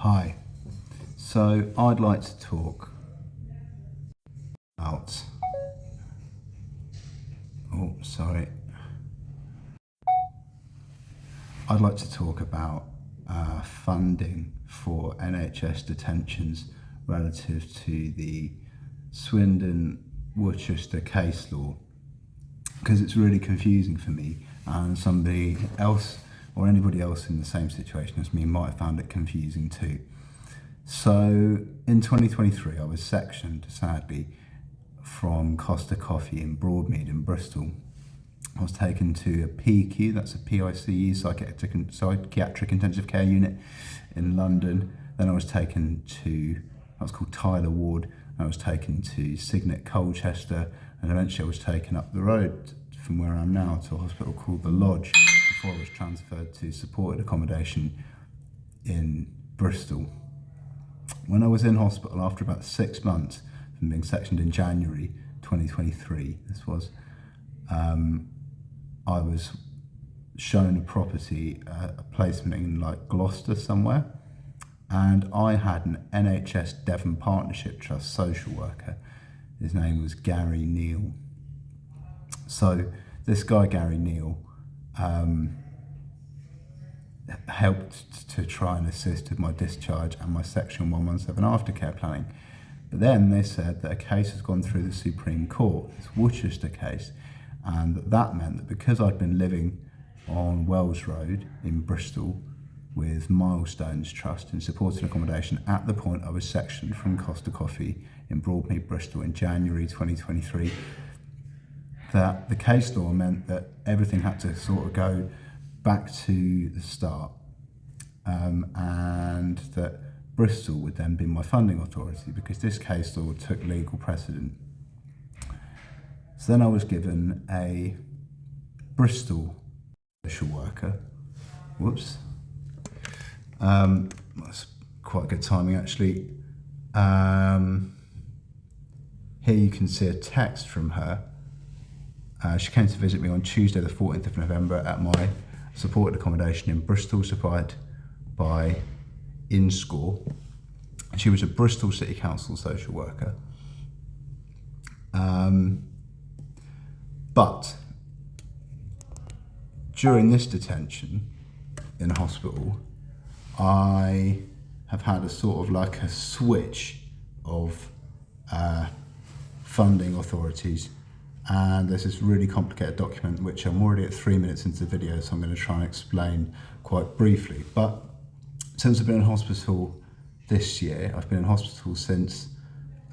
Hi, so I'd like to talk about, I'd like to talk about funding for NHS detentions relative to the Swindon-Worcester case law, because it's really confusing for me, and somebody else or anybody else in the same situation as me might have found it confusing too. So in 2023, I was sectioned, sadly, from Costa Coffee in Broadmead in Bristol. I was taken to a PICU, that's a PICU, psychiatric intensive care unit in London. Then I was taken to, that was called Tyler Ward. I was taken to Signet Colchester, and eventually I was taken up the road from where I am now to a hospital called The Lodge, before I was transferred to supported accommodation in Bristol. When I was in hospital, after about 6 months from being sectioned in January 2023, this was, I was shown a property, a placement in like Gloucester somewhere, and I had an NHS Devon Partnership Trust social worker. His name was Gary Neal. So this guy, Gary Neal, helped to try and assist with my discharge and my Section 117 aftercare planning. But then they said that a case has gone through the Supreme Court, this Worcester case, and that meant that because I'd been living on Wells Road in Bristol with Milestones Trust in supported accommodation at the point I was sectioned from Costa Coffee in Broadmead, Bristol in January 2023, that the case law meant that everything had to sort of go back to the start, and that Bristol would then be my funding authority because this case law took legal precedent. So then I was given a Bristol social worker. That's quite good timing actually. Here you can see a text from her. She came to visit me on Tuesday the 14th of November at my supported accommodation in Bristol, supplied by InScore. She was a Bristol City Council social worker. But during this detention in hospital, I have had a sort of like a switch of funding authorities, and there's this really complicated document which I'm already at 3 minutes into the video, so I'm going to try and explain quite briefly. But since I've been in hospital this year, I've been in hospital since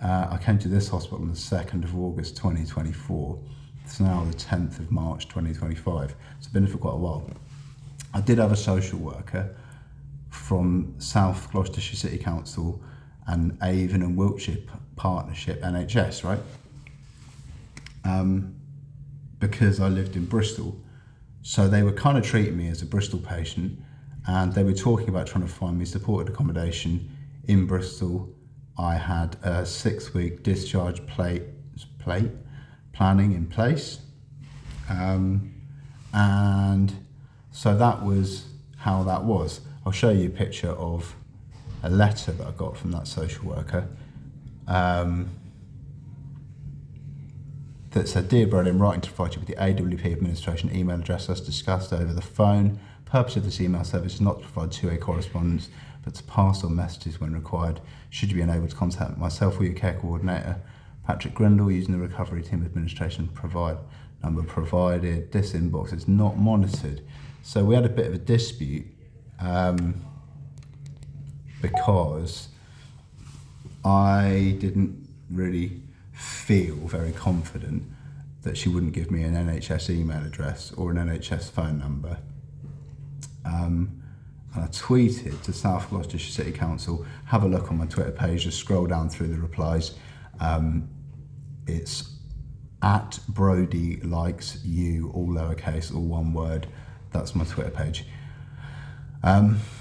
I came to this hospital on the 2nd of August 2024. It's now the 10th of March 2025, so I've been here for quite a while. I did have a social worker from South Gloucestershire City Council and Avon and Wiltshire Partnership NHS, right? Because I lived in Bristol. So they were kind of treating me as a Bristol patient, and they were talking about trying to find me supported accommodation in Bristol. I had a 6-week discharge planning in place. And so that was how that was. I'll show you a picture of a letter that I got from that social worker. That said, "Dear Brad, I'm writing to provide you with the AWP administration email address as discussed over the phone. Purpose of this email service is not to provide two-way correspondence, but to pass on messages when required. Should you be unable to contact myself or your care coordinator, Patrick Grindle, using the recovery team administration provide number provided. This inbox is not monitored." So we had a bit of a dispute because I didn't really feel very confident that she wouldn't give me an NHS email address or an NHS phone number. And I tweeted to South Gloucestershire City Council, have a look on my Twitter page, just scroll down through the replies. It's at Brody Likes You, all lowercase, all one word. That's my Twitter page.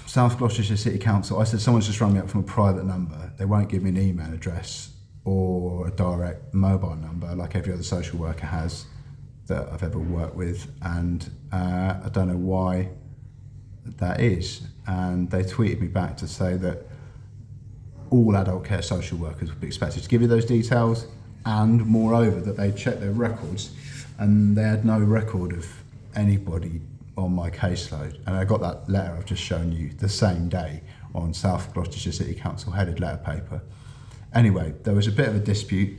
South Gloucestershire City Council, I said, someone's just rung me up from a private number. They won't give me an email address or a direct mobile number like every other social worker has that I've ever worked with, and I don't know why that is. And they tweeted me back to say that all adult care social workers would be expected to give you those details, and moreover that they'd check their records, and they had no record of anybody on my caseload. And I got that letter I've just shown you the same day on South Gloucestershire City Council headed letter paper. Anyway, there was a bit of a dispute.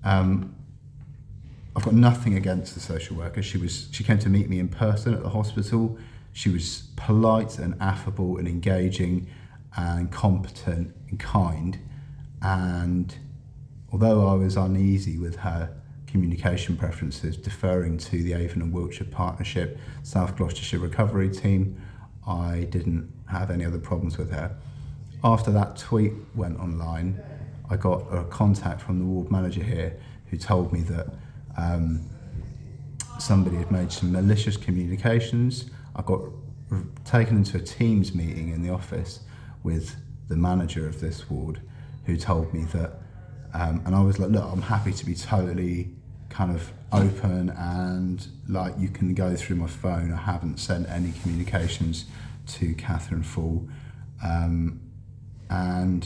I've got nothing against the social worker. She came to meet me in person at the hospital. She was polite and affable and engaging and competent and kind. And although I was uneasy with her communication preferences, deferring to the Avon and Wiltshire Partnership South Gloucestershire Recovery Team, I didn't have any other problems with her. After that tweet went online, I got a contact from the ward manager here who told me that somebody had made some malicious communications. I got taken into a Teams meeting in the office with the manager of this ward, who told me that, and I was like, look, I'm happy to be totally kind of open, and like, you can go through my phone. I haven't sent any communications to Catherine Fall, and